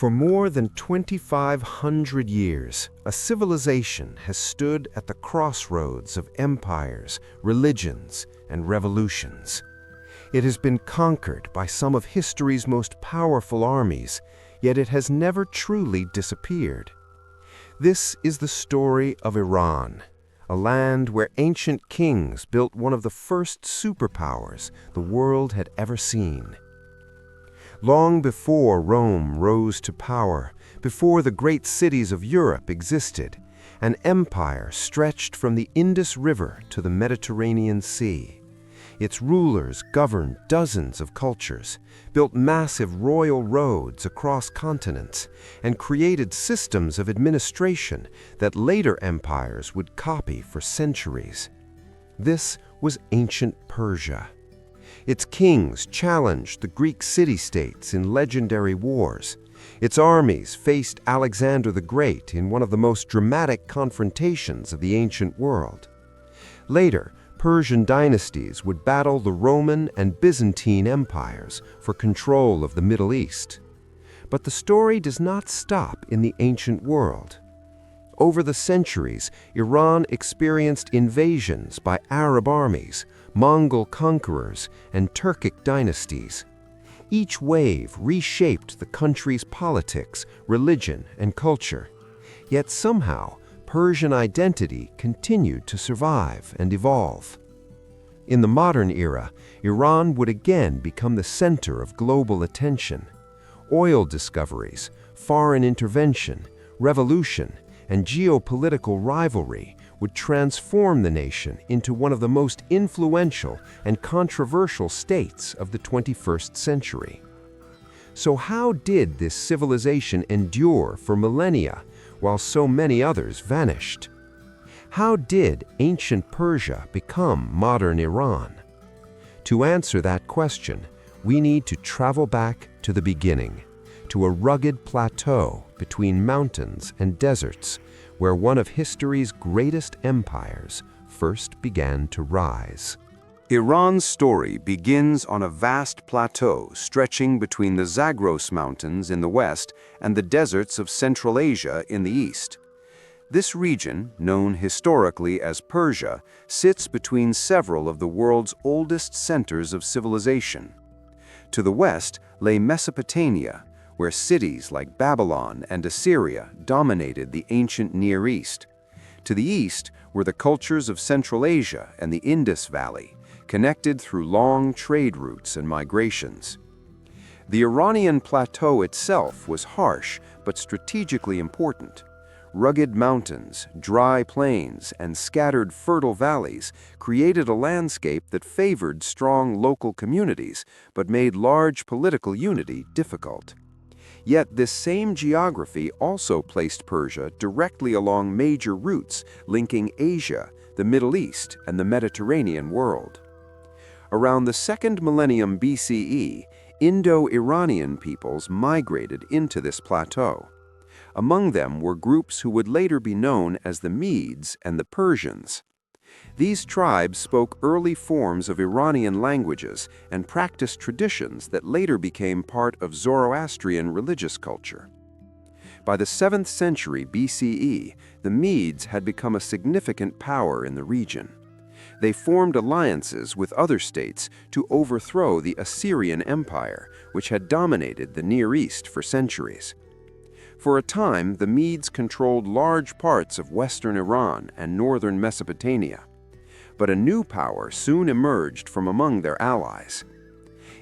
For more than 2,500 years, a civilization has stood at the crossroads of empires, religions, and revolutions. It has been conquered by some of history's most powerful armies, yet it has never truly disappeared. This is the story of Iran, a land where ancient kings built one of the first superpowers the world had ever seen. Long before Rome rose to power, before the great cities of Europe existed, an empire stretched from the Indus River to the Mediterranean Sea. Its rulers governed dozens of cultures, built massive royal roads across continents, and created systems of administration that later empires would copy for centuries. This was ancient Persia. Its kings challenged the Greek city-states in legendary wars. Its armies faced Alexander the Great in one of the most dramatic confrontations of the ancient world. Later, Persian dynasties would battle the Roman and Byzantine empires for control of the Middle East. But the story does not stop in the ancient world. Over the centuries, Iran experienced invasions by Arab armies, Mongol conquerors, and Turkic dynasties. Each wave reshaped the country's politics, religion, and culture. Yet somehow, Persian identity continued to survive and evolve. In the modern era, Iran would again become the center of global attention. Oil discoveries, foreign intervention, revolution, and geopolitical rivalry would transform the nation into one of the most influential and controversial states of the 21st century. So how did this civilization endure for millennia while so many others vanished? How did ancient Persia become modern Iran? To answer that question, we need to travel back to the beginning, to a rugged plateau between mountains and deserts, where one of history's greatest empires first began to rise. Iran's story begins on a vast plateau stretching between the Zagros Mountains in the west and the deserts of Central Asia in the east. This region, known historically as Persia, sits between several of the world's oldest centers of civilization. To the west lay Mesopotamia, where cities like Babylon and Assyria dominated the ancient Near East. To the east were the cultures of Central Asia and the Indus Valley, connected through long trade routes and migrations. The Iranian plateau itself was harsh but strategically important. Rugged mountains, dry plains, and scattered fertile valleys created a landscape that favored strong local communities but made large political unity difficult. Yet this same geography also placed Persia directly along major routes linking Asia, the Middle East, and the Mediterranean world. Around the 2nd millennium BCE, Indo-Iranian peoples migrated into this plateau. Among them were groups who would later be known as the Medes and the Persians. These tribes spoke early forms of Iranian languages and practiced traditions that later became part of Zoroastrian religious culture. By the 7th century BCE, the Medes had become a significant power in the region. They formed alliances with other states to overthrow the Assyrian Empire, which had dominated the Near East for centuries. For a time, the Medes controlled large parts of western Iran and northern Mesopotamia. But a new power soon emerged from among their allies.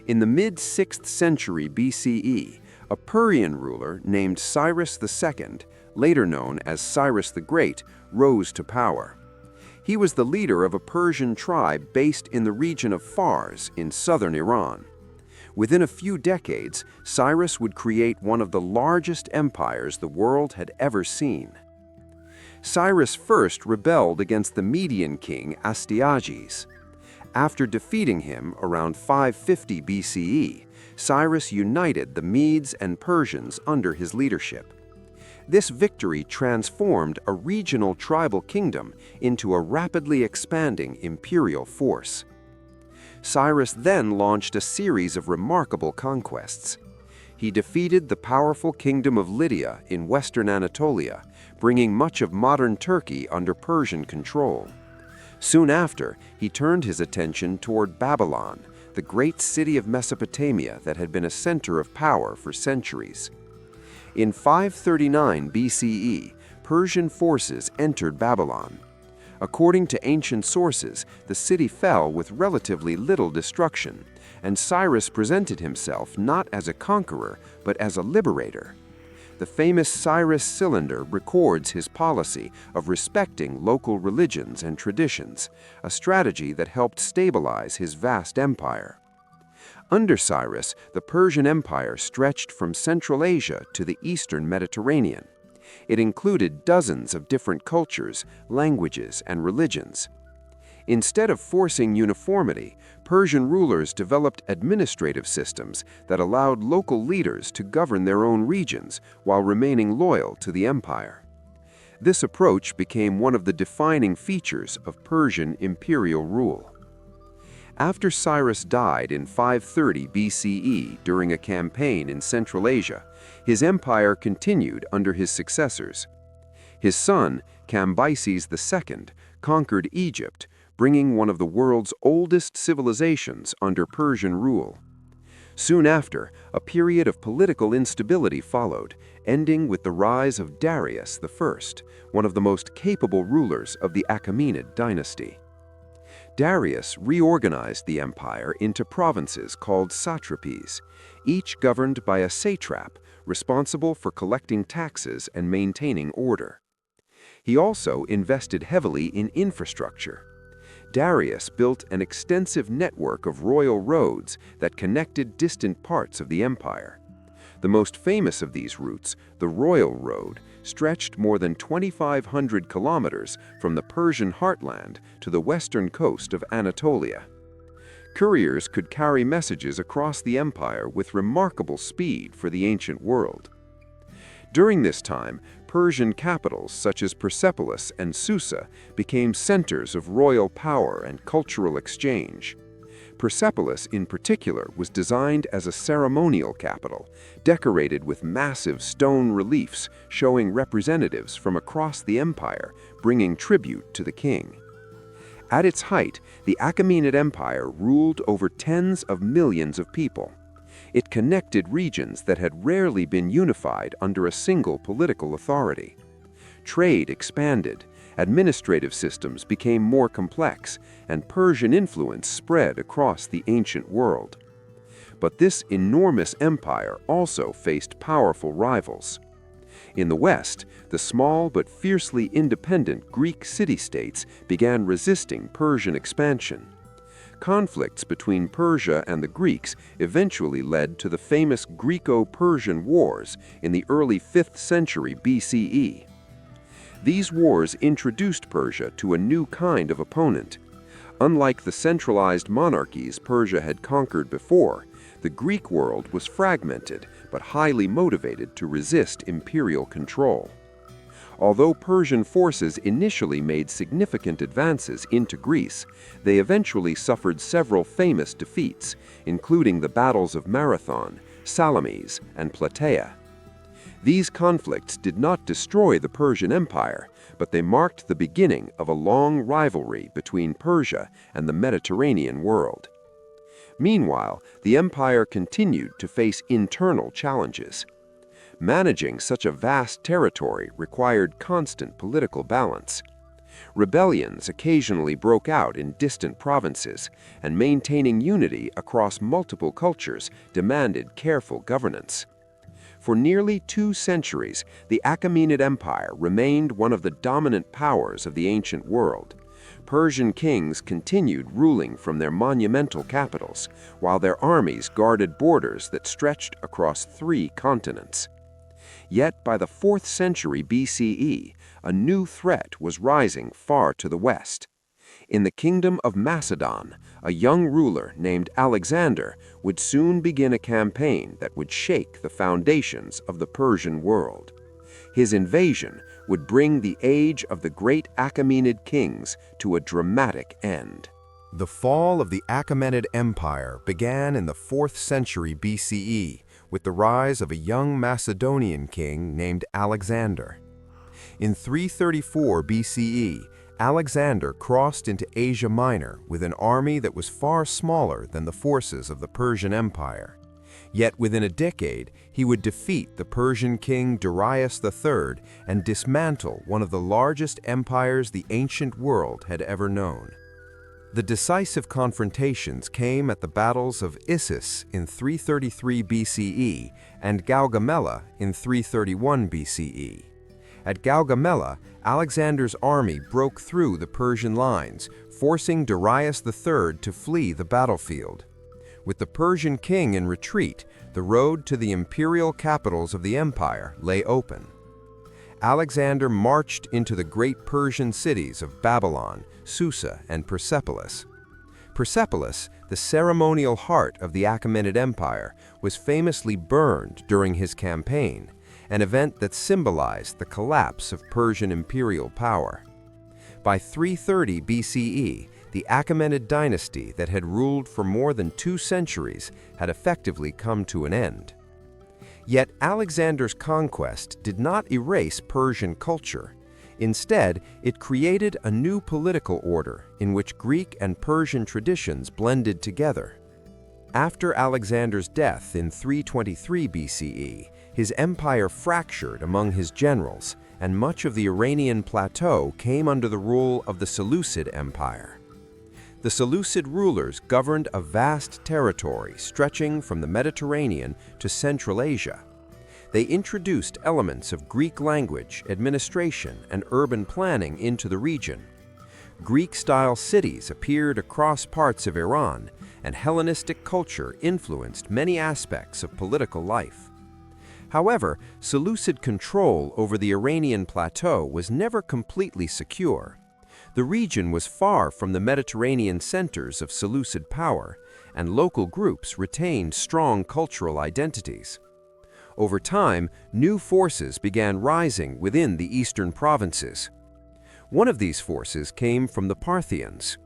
In the mid-6th century BCE, a Persian ruler named Cyrus II, later known as Cyrus the Great, rose to power. He was the leader of a Persian tribe based in the region of Fars in southern Iran. Within a few decades, Cyrus would create one of the largest empires the world had ever seen. Cyrus first rebelled against the Median king Astyages. After defeating him around 550 BCE, Cyrus united the Medes and Persians under his leadership. This victory transformed a regional tribal kingdom into a rapidly expanding imperial force. Cyrus then launched a series of remarkable conquests. He defeated the powerful kingdom of Lydia in western Anatolia, bringing much of modern Turkey under Persian control. Soon after, he turned his attention toward Babylon, the great city of Mesopotamia that had been a center of power for centuries. In 539 BCE, Persian forces entered Babylon. According to ancient sources, the city fell with relatively little destruction, and Cyrus presented himself not as a conqueror, but as a liberator. The famous Cyrus Cylinder records his policy of respecting local religions and traditions, a strategy that helped stabilize his vast empire. Under Cyrus, the Persian Empire stretched from Central Asia to the eastern Mediterranean. It included dozens of different cultures, languages, and religions. Instead of forcing uniformity, Persian rulers developed administrative systems that allowed local leaders to govern their own regions while remaining loyal to the empire. This approach became one of the defining features of Persian imperial rule. After Cyrus died in 530 BCE during a campaign in Central Asia, his empire continued under his successors. His son, Cambyses II, conquered Egypt, bringing one of the world's oldest civilizations under Persian rule. Soon after, a period of political instability followed, ending with the rise of Darius I, one of the most capable rulers of the Achaemenid dynasty. Darius reorganized the empire into provinces called satrapies, each governed by a satrap responsible for collecting taxes and maintaining order. He also invested heavily in infrastructure. Darius built an extensive network of royal roads that connected distant parts of the empire. The most famous of these routes, the Royal Road, stretched more than 2,500 kilometers from the Persian heartland to the western coast of Anatolia. Couriers could carry messages across the empire with remarkable speed for the ancient world. During this time, Persian capitals such as Persepolis and Susa became centers of royal power and cultural exchange. Persepolis, in particular, was designed as a ceremonial capital, decorated with massive stone reliefs showing representatives from across the empire, bringing tribute to the king. At its height, the Achaemenid Empire ruled over tens of millions of people. It connected regions that had rarely been unified under a single political authority. Trade expanded, administrative systems became more complex, and Persian influence spread across the ancient world. But this enormous empire also faced powerful rivals. In the West, the small but fiercely independent Greek city-states began resisting Persian expansion. Conflicts between Persia and the Greeks eventually led to the famous Greco-Persian Wars in the early 5th century BCE. These wars introduced Persia to a new kind of opponent. Unlike the centralized monarchies Persia had conquered before, the Greek world was fragmented but highly motivated to resist imperial control. Although Persian forces initially made significant advances into Greece, they eventually suffered several famous defeats, including the battles of Marathon, Salamis, and Plataea. These conflicts did not destroy the Persian Empire, but they marked the beginning of a long rivalry between Persia and the Mediterranean world. Meanwhile, the empire continued to face internal challenges. Managing such a vast territory required constant political balance. Rebellions occasionally broke out in distant provinces, and maintaining unity across multiple cultures demanded careful governance. For nearly 2 centuries, the Achaemenid Empire remained one of the dominant powers of the ancient world. Persian kings continued ruling from their monumental capitals, while their armies guarded borders that stretched across 3 continents. Yet by the 4th century BCE, a new threat was rising far to the west. In the kingdom of Macedon, a young ruler named Alexander would soon begin a campaign that would shake the foundations of the Persian world. His invasion would bring the age of the great Achaemenid kings to a dramatic end. The fall of the Achaemenid Empire began in the 4th century BCE, with the rise of a young Macedonian king named Alexander. In 334 BCE, Alexander crossed into Asia Minor with an army that was far smaller than the forces of the Persian Empire. Yet within a decade, he would defeat the Persian king Darius III and dismantle one of the largest empires the ancient world had ever known. The decisive confrontations came at the battles of Issus in 333 BCE and Gaugamela in 331 BCE. At Gaugamela, Alexander's army broke through the Persian lines, forcing Darius III to flee the battlefield. With the Persian king in retreat, the road to the imperial capitals of the empire lay open. Alexander marched into the great Persian cities of Babylon, Susa, and Persepolis. Persepolis, the ceremonial heart of the Achaemenid Empire, was famously burned during his campaign, an event that symbolized the collapse of Persian imperial power. By 330 BCE, the Achaemenid dynasty that had ruled for more than 2 centuries had effectively come to an end. Yet Alexander's conquest did not erase Persian culture. Instead, it created a new political order in which Greek and Persian traditions blended together. After Alexander's death in 323 BCE, his empire fractured among his generals, and much of the Iranian plateau came under the rule of the Seleucid Empire. The Seleucid rulers governed a vast territory stretching from the Mediterranean to Central Asia. They introduced elements of Greek language, administration, and urban planning into the region. Greek-style cities appeared across parts of Iran, and Hellenistic culture influenced many aspects of political life. However, Seleucid control over the Iranian plateau was never completely secure. The region was far from the Mediterranean centers of Seleucid power, and local groups retained strong cultural identities. Over time, new forces began rising within the eastern provinces. One of these forces came from the Parthians.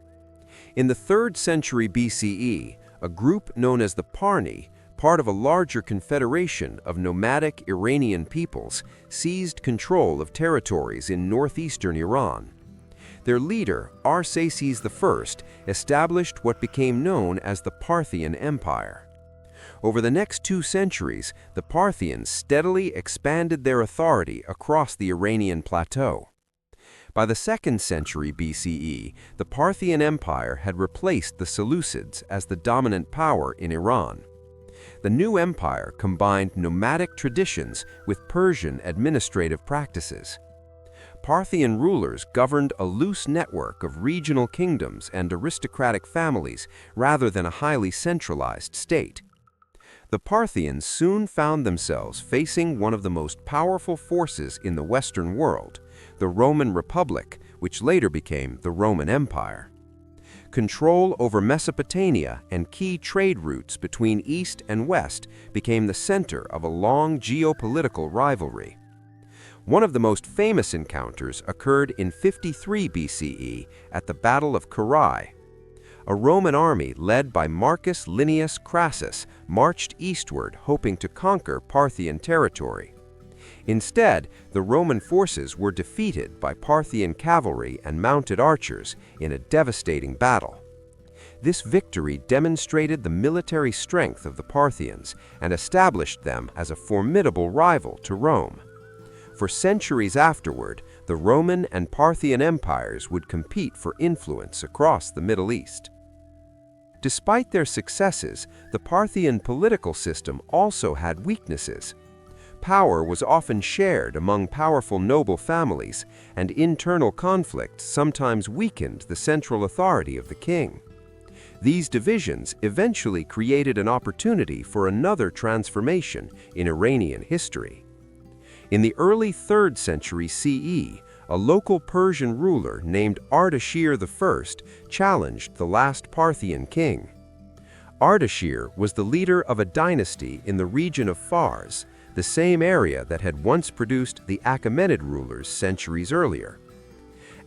In the 3rd century BCE, a group known as the Parni, part of a larger confederation of nomadic Iranian peoples, seized control of territories in northeastern Iran. Their leader, Arsaces I, established what became known as the Parthian Empire. Over the next 2 centuries, the Parthians steadily expanded their authority across the Iranian plateau. By the 2nd century BCE, the Parthian Empire had replaced the Seleucids as the dominant power in Iran. The new empire combined nomadic traditions with Persian administrative practices. Parthian rulers governed a loose network of regional kingdoms and aristocratic families rather than a highly centralized state. The Parthians soon found themselves facing one of the most powerful forces in the Western world, the Roman Republic, which later became the Roman Empire. Control over Mesopotamia and key trade routes between East and West became the center of a long geopolitical rivalry. One of the most famous encounters occurred in 53 BCE at the Battle of Carrhae. A Roman army led by Marcus Linnæus Crassus marched eastward hoping to conquer Parthian territory. Instead, the Roman forces were defeated by Parthian cavalry and mounted archers in a devastating battle. This victory demonstrated the military strength of the Parthians and established them as a formidable rival to Rome. For centuries afterward, the Roman and Parthian empires would compete for influence across the Middle East. Despite their successes, the Parthian political system also had weaknesses. Power was often shared among powerful noble families, and internal conflicts sometimes weakened the central authority of the king. These divisions eventually created an opportunity for another transformation in Iranian history. In the early 3rd century CE, a local Persian ruler named Ardashir I challenged the last Parthian king. Ardashir was the leader of a dynasty in the region of Fars, the same area that had once produced the Achaemenid rulers centuries earlier.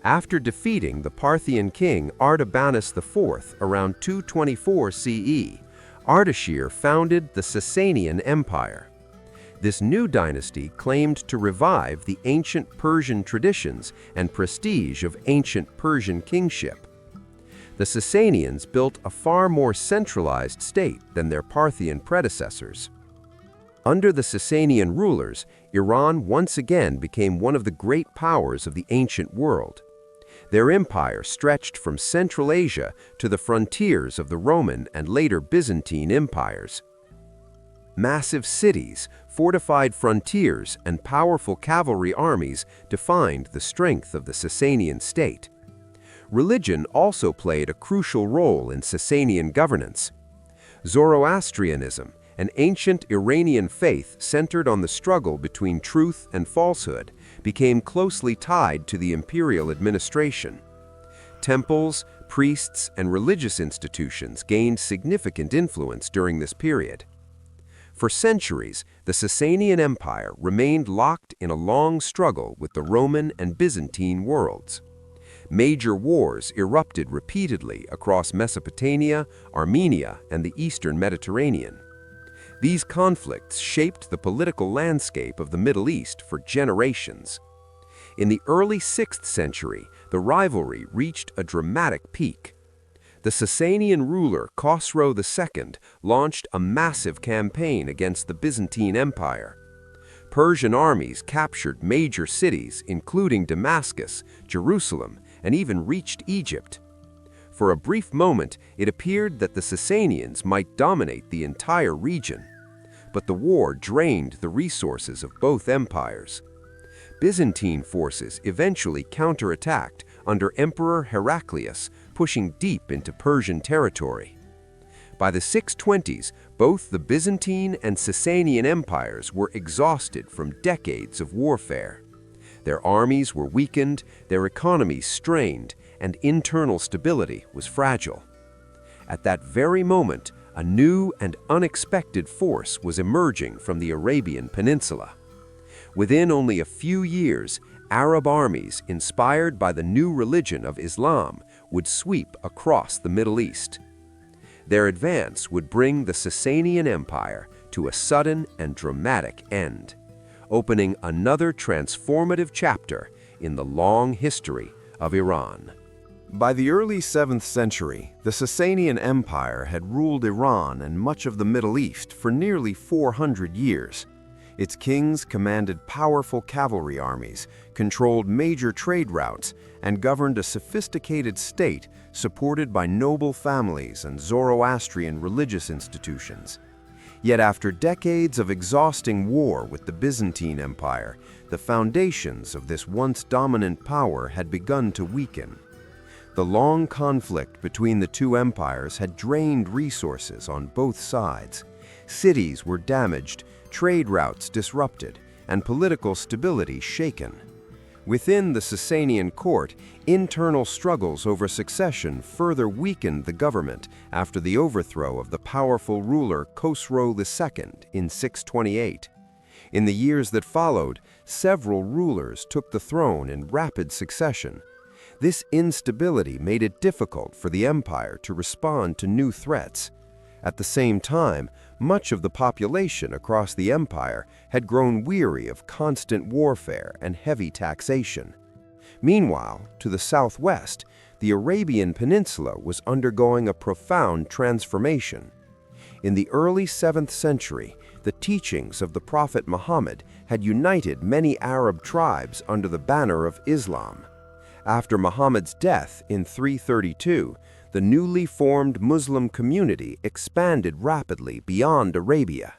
After defeating the Parthian king Artabanus IV around 224 CE, Ardashir founded the Sasanian Empire. This new dynasty claimed to revive the ancient Persian traditions and prestige of ancient Persian kingship. The Sasanians built a far more centralized state than their Parthian predecessors. Under the Sasanian rulers, Iran once again became one of the great powers of the ancient world. Their empire stretched from Central Asia to the frontiers of the Roman and later Byzantine empires. Massive cities, fortified frontiers, and powerful cavalry armies defined the strength of the Sasanian state. Religion also played a crucial role in Sasanian governance. Zoroastrianism, an ancient Iranian faith centered on the struggle between truth and falsehood, became closely tied to the imperial administration. Temples, priests, and religious institutions gained significant influence during this period. For centuries, the Sasanian Empire remained locked in a long struggle with the Roman and Byzantine worlds. Major wars erupted repeatedly across Mesopotamia, Armenia, and the Eastern Mediterranean. These conflicts shaped the political landscape of the Middle East for generations. In the early 6th century, the rivalry reached a dramatic peak. The Sasanian ruler Khosrow II launched a massive campaign against the Byzantine Empire. Persian armies captured major cities, including Damascus, Jerusalem, and even reached Egypt. For a brief moment, it appeared that the Sasanians might dominate the entire region. But the war drained the resources of both empires. Byzantine forces eventually counterattacked under Emperor Heraclius, pushing deep into Persian territory. By the 620s, both the Byzantine and Sasanian empires were exhausted from decades of warfare. Their armies were weakened, their economies strained, and internal stability was fragile. At that very moment, a new and unexpected force was emerging from the Arabian Peninsula. Within only a few years, Arab armies, inspired by the new religion of Islam, would sweep across the Middle East. Their advance would bring the Sasanian Empire to a sudden and dramatic end, opening another transformative chapter in the long history of Iran. By the early 7th century, the Sasanian Empire had ruled Iran and much of the Middle East for nearly 400 years. Its kings commanded powerful cavalry armies, controlled major trade routes, and governed a sophisticated state supported by noble families and Zoroastrian religious institutions. Yet after decades of exhausting war with the Byzantine Empire, the foundations of this once dominant power had begun to weaken. The long conflict between the two empires had drained resources on both sides. Cities were damaged, trade routes disrupted, and political stability shaken. Within the Sasanian court, internal struggles over succession further weakened the government after the overthrow of the powerful ruler Khosrow II in 628. In the years that followed, several rulers took the throne in rapid succession. This instability made it difficult for the empire to respond to new threats. At the same time, much of the population across the empire had grown weary of constant warfare and heavy taxation. Meanwhile, to the southwest, the Arabian Peninsula was undergoing a profound transformation. In the early 7th century, the teachings of the Prophet Muhammad had united many Arab tribes under the banner of Islam. After Muhammad's death in 332, the newly formed Muslim community expanded rapidly beyond Arabia.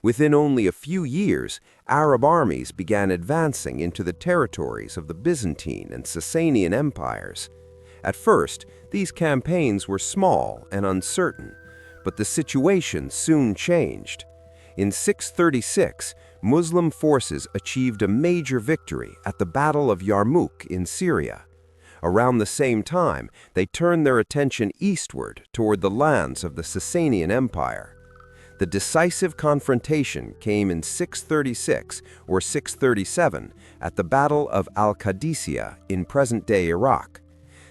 Within only a few years, Arab armies began advancing into the territories of the Byzantine and Sasanian empires. At first, these campaigns were small and uncertain, but the situation soon changed. In 636, Muslim forces achieved a major victory at the Battle of Yarmouk in Syria. Around the same time, they turned their attention eastward toward the lands of the Sasanian Empire. The decisive confrontation came in 636 or 637 at the Battle of Al-Qadisiyah in present-day Iraq.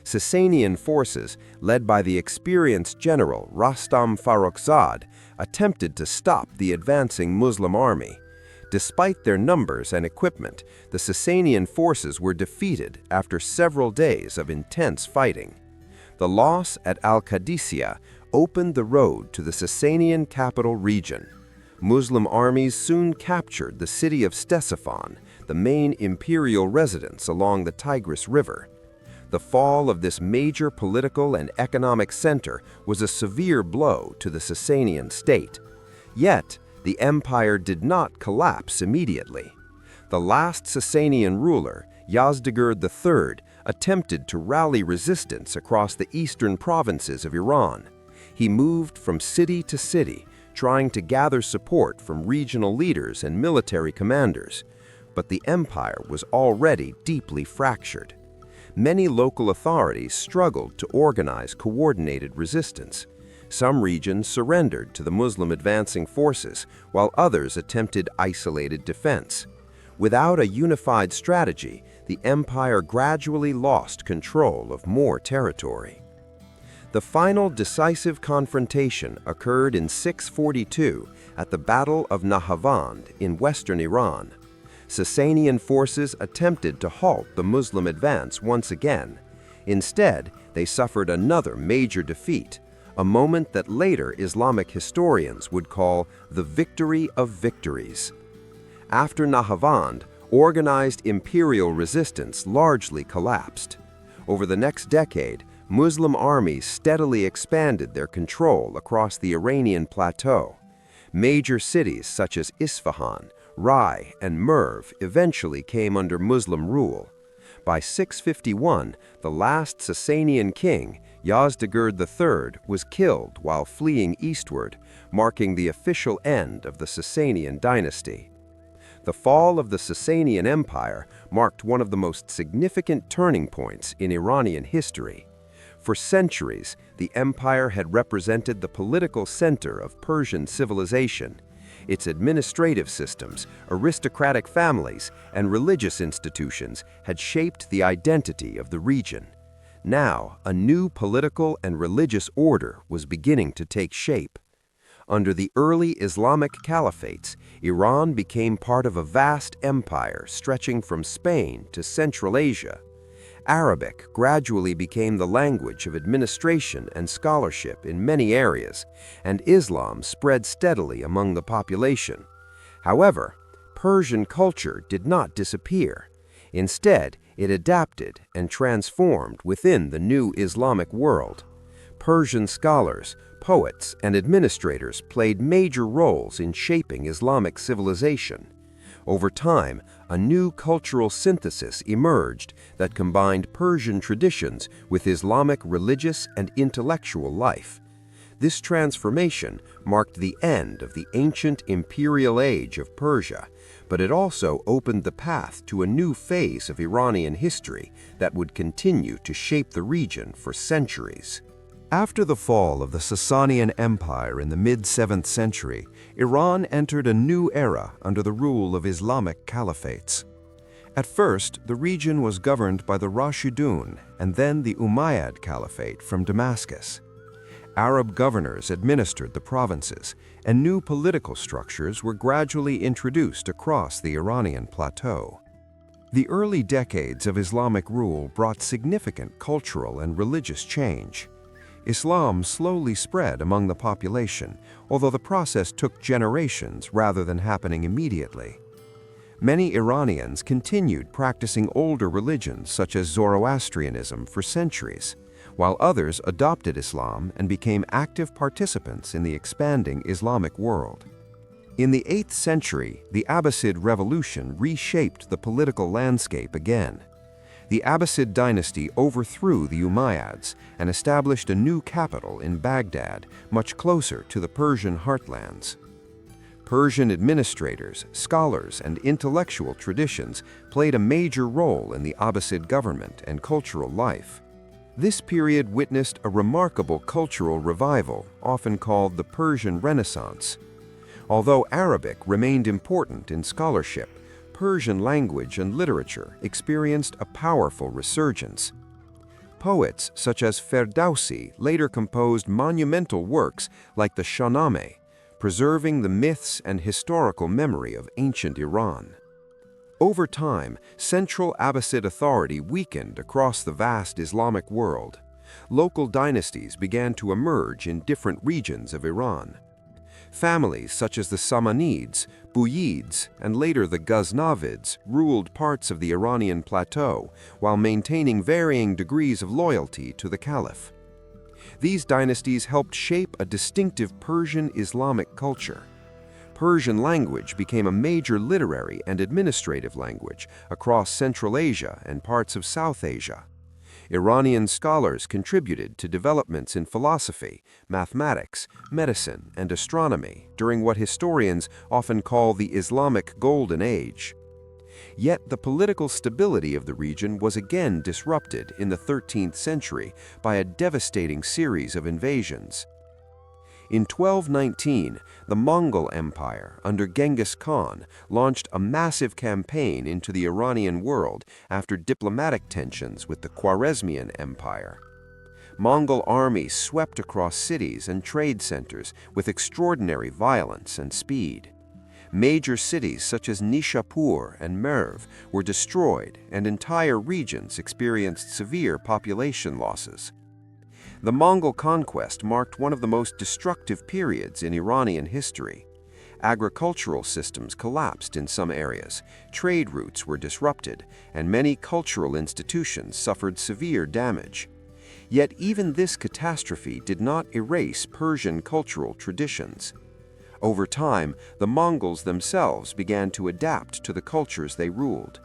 Sasanian forces, led by the experienced general Rastam Farrukhzad, attempted to stop the advancing Muslim army. Despite their numbers and equipment, the Sasanian forces were defeated after several days of intense fighting. The loss at Al-Qadisiyah opened the road to the Sasanian capital region. Muslim armies soon captured the city of Ctesiphon, the main imperial residence along the Tigris River. The fall of this major political and economic center was a severe blow to the Sasanian state. Yet, the empire did not collapse immediately. The last Sasanian ruler, Yazdegerd III, attempted to rally resistance across the eastern provinces of Iran. He moved from city to city, trying to gather support from regional leaders and military commanders. But the empire was already deeply fractured. Many local authorities struggled to organize coordinated resistance. Some regions surrendered to the Muslim advancing forces, while others attempted isolated defense. Without a unified strategy, the empire gradually lost control of more territory. The final decisive confrontation occurred in 642 at the Battle of Nahavand in western Iran. Sasanian forces attempted to halt the Muslim advance once again. Instead, they suffered another major defeat, a moment that later Islamic historians would call the victory of victories. After Nahavand, organized imperial resistance largely collapsed. Over the next decade, Muslim armies steadily expanded their control across the Iranian plateau. Major cities such as Isfahan, Rai, and Merv eventually came under Muslim rule. By 651, the last Sasanian king, Yazdegerd III, was killed while fleeing eastward, marking the official end of the Sasanian dynasty. The fall of the Sasanian Empire marked one of the most significant turning points in Iranian history. For centuries, the empire had represented the political center of Persian civilization. Its administrative systems, aristocratic families, and religious institutions had shaped the identity of the region. Now, a new political and religious order was beginning to take shape. Under the early Islamic caliphates, Iran became part of a vast empire stretching from Spain to Central Asia. Arabic gradually became the language of administration and scholarship in many areas, and Islam spread steadily among the population. However, Persian culture did not disappear. Instead, it adapted and transformed within the new Islamic world. Persian scholars, poets, and administrators played major roles in shaping Islamic civilization. Over time, a new cultural synthesis emerged that combined Persian traditions with Islamic religious and intellectual life. This transformation marked the end of the ancient imperial age of Persia, but it also opened the path to a new phase of Iranian history that would continue to shape the region for centuries. After the fall of the Sasanian Empire in the mid-7th century, Iran entered a new era under the rule of Islamic caliphates. At first, the region was governed by the Rashidun and then the Umayyad Caliphate from Damascus. Arab governors administered the provinces, and new political structures were gradually introduced across the Iranian plateau. The early decades of Islamic rule brought significant cultural and religious change. Islam slowly spread among the population, although the process took generations rather than happening immediately. Many Iranians continued practicing older religions such as Zoroastrianism for centuries, while others adopted Islam and became active participants in the expanding Islamic world. In the 8th century, the Abbasid revolution reshaped the political landscape again. The Abbasid dynasty overthrew the Umayyads and established a new capital in Baghdad, much closer to the Persian heartlands. Persian administrators, scholars, and intellectual traditions played a major role in the Abbasid government and cultural life. This period witnessed a remarkable cultural revival, often called the Persian Renaissance. Although Arabic remained important in scholarship, Persian language and literature experienced a powerful resurgence. Poets such as Ferdowsi later composed monumental works like the Shahnameh, preserving the myths and historical memory of ancient Iran. Over time, central Abbasid authority weakened across the vast Islamic world. Local dynasties began to emerge in different regions of Iran. Families such as the Samanids, Buyids, and later the Ghaznavids ruled parts of the Iranian plateau while maintaining varying degrees of loyalty to the Caliph. These dynasties helped shape a distinctive Persian Islamic culture. Persian language became a major literary and administrative language across Central Asia and parts of South Asia. Iranian scholars contributed to developments in philosophy, mathematics, medicine, and astronomy during what historians often call the Islamic Golden Age. Yet the political stability of the region was again disrupted in the 13th century by a devastating series of invasions. In 1219, the Mongol Empire, under Genghis Khan, launched a massive campaign into the Iranian world after diplomatic tensions with the Khwarezmian Empire. Mongol armies swept across cities and trade centers with extraordinary violence and speed. Major cities such as Nishapur and Merv were destroyed, and entire regions experienced severe population losses. The Mongol conquest marked one of the most destructive periods in Iranian history. Agricultural systems collapsed in some areas, trade routes were disrupted, and many cultural institutions suffered severe damage. Yet even this catastrophe did not erase Persian cultural traditions. Over time, the Mongols themselves began to adapt to the cultures they ruled.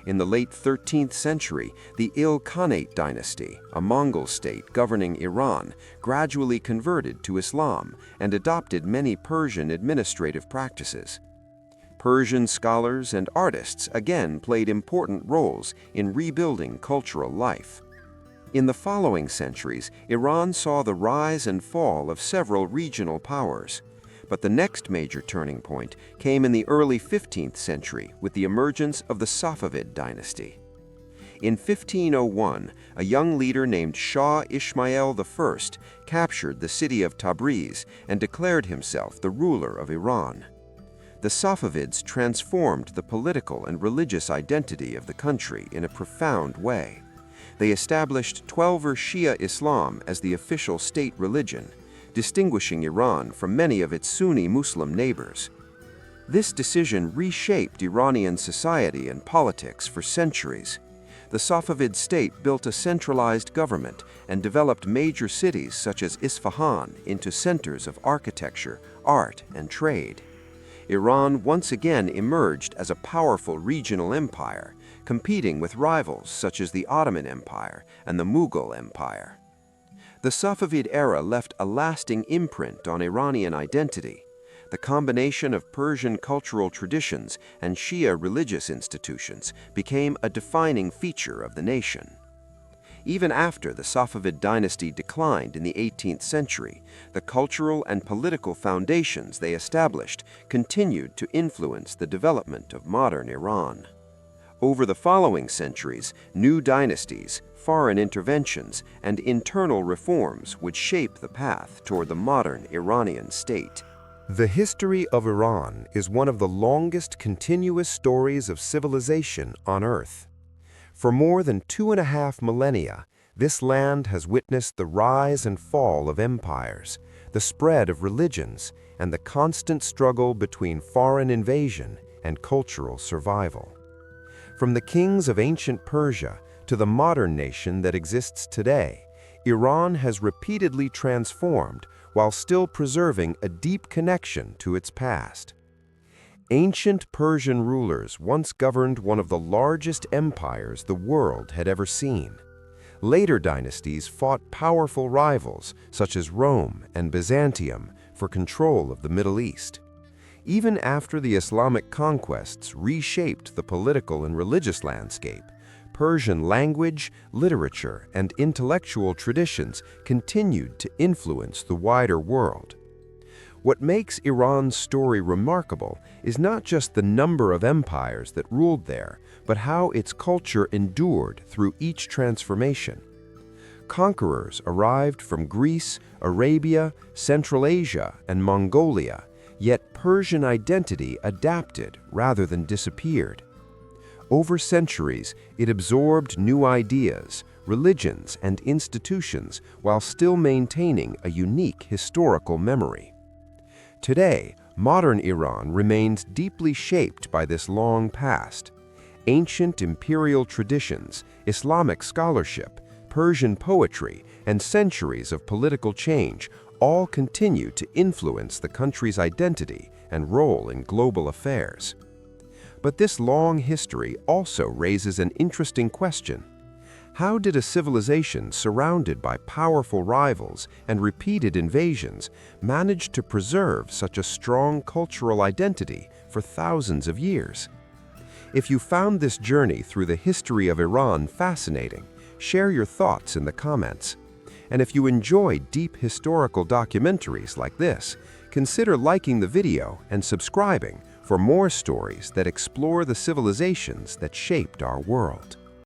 In the late 13th century, the Ilkhanate dynasty, a Mongol state governing Iran, gradually converted to Islam and adopted many Persian administrative practices. Persian scholars and artists again played important roles in rebuilding cultural life. In the following centuries, Iran saw the rise and fall of several regional powers. But the next major turning point came in the early 15th century with the emergence of the Safavid dynasty. In 1501, a young leader named Shah Ismail I captured the city of Tabriz and declared himself the ruler of Iran. The Safavids transformed the political and religious identity of the country in a profound way. They established Twelver Shia Islam as the official state religion, distinguishing Iran from many of its Sunni Muslim neighbors. This decision reshaped Iranian society and politics for centuries. The Safavid state built a centralized government and developed major cities such as Isfahan into centers of architecture, art, and trade. Iran once again emerged as a powerful regional empire, competing with rivals such as the Ottoman Empire and the Mughal Empire. The Safavid era left a lasting imprint on Iranian identity. The combination of Persian cultural traditions and Shia religious institutions became a defining feature of the nation. Even after the Safavid dynasty declined in the 18th century, the cultural and political foundations they established continued to influence the development of modern Iran. Over the following centuries, new dynasties, foreign interventions, and internal reforms would shape the path toward the modern Iranian state. The history of Iran is one of the longest continuous stories of civilization on Earth. For more than 2.5 millennia, this land has witnessed the rise and fall of empires, the spread of religions, and the constant struggle between foreign invasion and cultural survival. From the kings of ancient Persia to the modern nation that exists today, Iran has repeatedly transformed while still preserving a deep connection to its past. Ancient Persian rulers once governed one of the largest empires the world had ever seen. Later dynasties fought powerful rivals such as Rome and Byzantium for control of the Middle East. Even after the Islamic conquests reshaped the political and religious landscape, Persian language, literature, and intellectual traditions continued to influence the wider world. What makes Iran's story remarkable is not just the number of empires that ruled there, but how its culture endured through each transformation. Conquerors arrived from Greece, Arabia, Central Asia, and Mongolia, Yet Persian identity adapted rather than disappeared. Over centuries, it absorbed new ideas, religions, and institutions while still maintaining a unique historical memory. Today, modern Iran remains deeply shaped by this long past. Ancient imperial traditions, Islamic scholarship, Persian poetry, and centuries of political change all continue to influence the country's identity and role in global affairs. But this long history also raises an interesting question. How did a civilization surrounded by powerful rivals and repeated invasions manage to preserve such a strong cultural identity for thousands of years? If you found this journey through the history of Iran fascinating, share your thoughts in the comments. And if you enjoy deep historical documentaries like this, consider liking the video and subscribing for more stories that explore the civilizations that shaped our world.